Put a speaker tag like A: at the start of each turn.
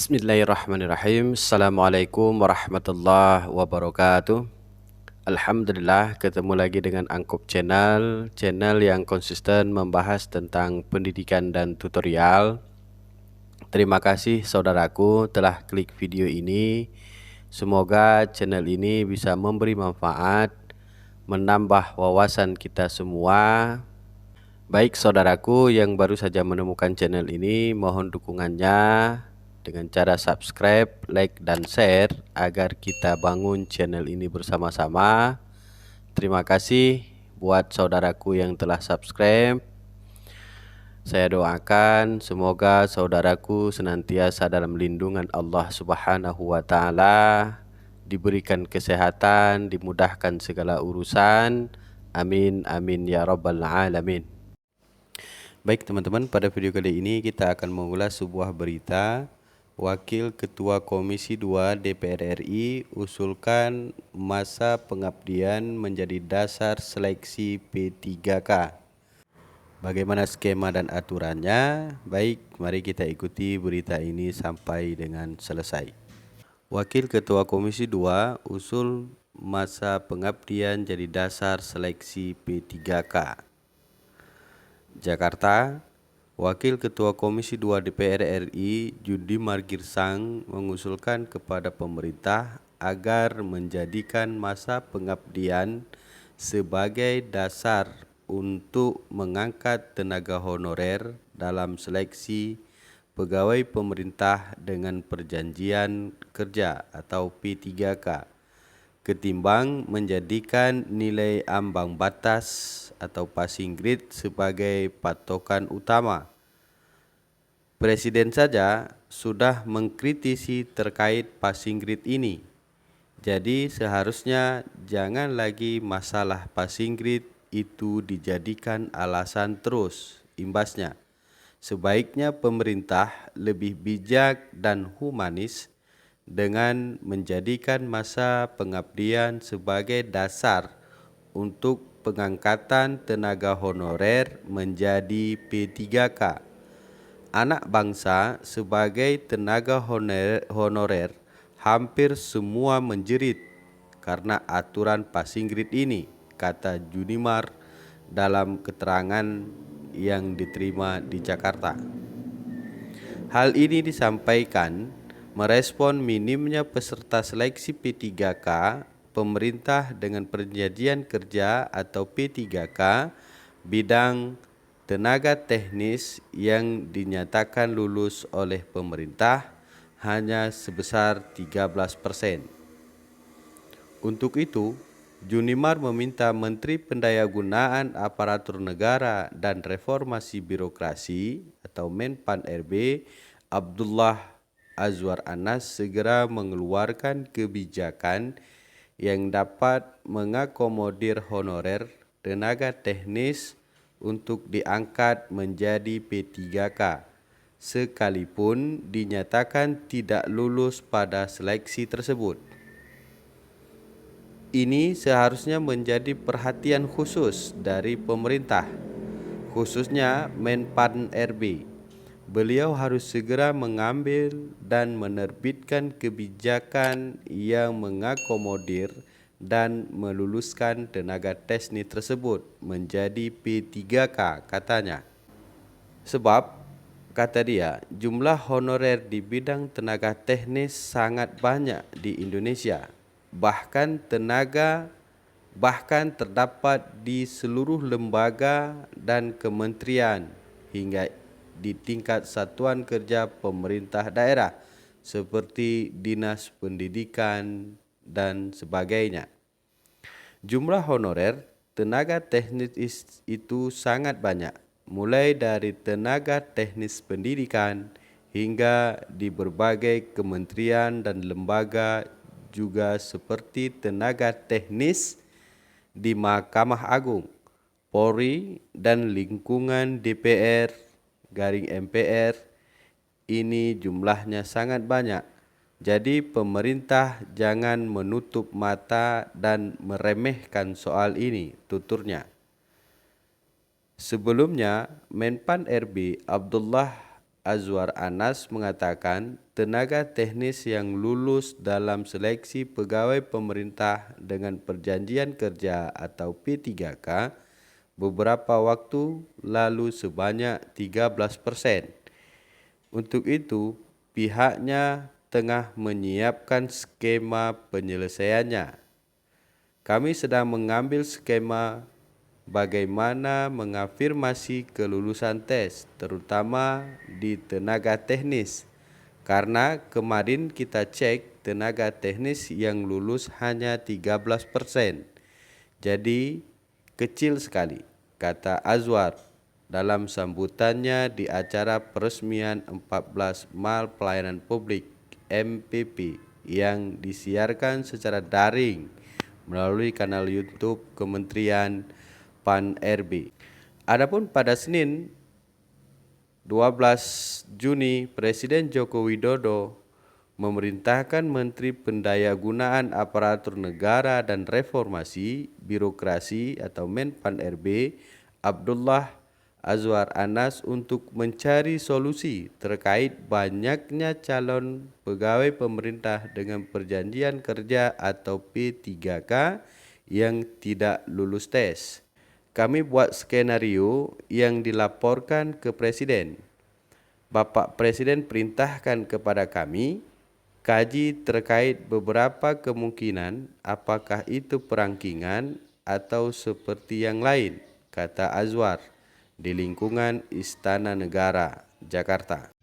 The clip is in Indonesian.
A: Bismillahirrahmanirrahim. Assalamualaikum warahmatullahi wabarakatuh. Alhamdulillah, ketemu lagi dengan Angkop Channel yang konsisten membahas tentang pendidikan dan tutorial. Terima kasih saudaraku telah klik video ini. Semoga channel ini bisa memberi manfaat, menambah wawasan kita semua. Baik saudaraku yang baru saja menemukan channel ini, mohon dukungannya dengan cara subscribe, like, dan share agar kita bangun channel ini bersama-sama. Terima kasih buat saudaraku yang telah subscribe. Saya doakan semoga saudaraku senantiasa dalam lindungan Allah Subhanahu wa Ta'ala, diberikan kesehatan, dimudahkan segala urusan. Amin, amin ya rabbal alamin. Baik teman-teman, pada video kali ini kita akan mengulas sebuah berita. Wakil Ketua Komisi 2 DPR RI usulkan masa pengabdian menjadi dasar seleksi P3K. Bagaimana skema dan aturannya? Baik, mari kita ikuti berita ini sampai dengan selesai. Wakil Ketua Komisi 2 usul masa pengabdian jadi dasar seleksi P3K. Jakarta, Wakil Ketua Komisi 2 DPR RI Judimar Girsang mengusulkan kepada pemerintah agar menjadikan masa pengabdian sebagai dasar untuk mengangkat tenaga honorer dalam seleksi pegawai pemerintah dengan perjanjian kerja atau P3K, ketimbang menjadikan nilai ambang batas atau passing grade sebagai patokan utama. Presiden saja sudah mengkritisi terkait passing grade ini. Jadi seharusnya jangan lagi masalah passing grade itu dijadikan alasan terus. Imbasnya, sebaiknya pemerintah lebih bijak dan humanis dengan menjadikan masa pengabdian sebagai dasar untuk pengangkatan tenaga honorer menjadi P3K. Anak bangsa sebagai tenaga honorer hampir semua menjerit karena aturan passing grade ini, kata Judimar dalam keterangan yang diterima di Jakarta. Hal ini disampaikan merespon minimnya peserta seleksi P3K pemerintah dengan perjanjian kerja atau P3K bidang tenaga teknis yang dinyatakan lulus oleh pemerintah hanya sebesar 13%. Untuk itu, Judimar meminta Menteri Pendayagunaan Aparatur Negara dan Reformasi Birokrasi atau Menpan RB Abdullah Azwar Anas segera mengeluarkan kebijakan yang dapat mengakomodir honorer tenaga teknis untuk diangkat menjadi P3K, sekalipun dinyatakan tidak lulus pada seleksi tersebut. Ini seharusnya menjadi perhatian khusus dari pemerintah, khususnya Menpan RB. Beliau harus segera mengambil dan menerbitkan kebijakan yang mengakomodir dan meluluskan tenaga teknis tersebut menjadi P3K, katanya. Sebab, kata dia, jumlah honorer di bidang tenaga teknis sangat banyak di Indonesia. Bahkan terdapat di seluruh lembaga dan kementerian hingga di tingkat satuan kerja pemerintah daerah seperti Dinas Pendidikan dan sebagainya. Jumlah honorer tenaga teknis itu sangat banyak, mulai dari tenaga teknis pendidikan hingga di berbagai kementerian dan lembaga, juga seperti tenaga teknis di Mahkamah Agung, Polri, dan lingkungan DPR garing MPR. Ini jumlahnya sangat banyak. Jadi pemerintah jangan menutup mata dan meremehkan soal ini, tuturnya. Sebelumnya, Menpan RB Abdullah Azwar Anas mengatakan tenaga teknis yang lulus dalam seleksi pegawai pemerintah dengan perjanjian kerja atau P3K beberapa waktu lalu sebanyak 13%. Untuk itu, pihaknya tengah menyiapkan skema penyelesaiannya. Kami sedang mengambil skema bagaimana mengafirmasi kelulusan tes, terutama di tenaga teknis. Karena kemarin kita cek tenaga teknis yang lulus hanya 13%. Jadi kecil sekali, kata Azwar dalam sambutannya di acara peresmian 14 Mal Pelayanan Publik MPP yang disiarkan secara daring melalui kanal YouTube Kementerian PAN-RB. Adapun pada Senin 12 Juni, Presiden Joko Widodo memerintahkan Menteri Pendayagunaan Aparatur Negara dan Reformasi Birokrasi atau Menpan-RB Abdullah Azwar Anas untuk mencari solusi terkait banyaknya calon pegawai pemerintah dengan perjanjian kerja atau P3K yang tidak lulus tes. Kami buat skenario yang dilaporkan ke Presiden. Bapak Presiden perintahkan kepada kami kaji terkait beberapa kemungkinan, apakah itu perangkingan atau seperti yang lain, kata Azwar di lingkungan Istana Negara, Jakarta.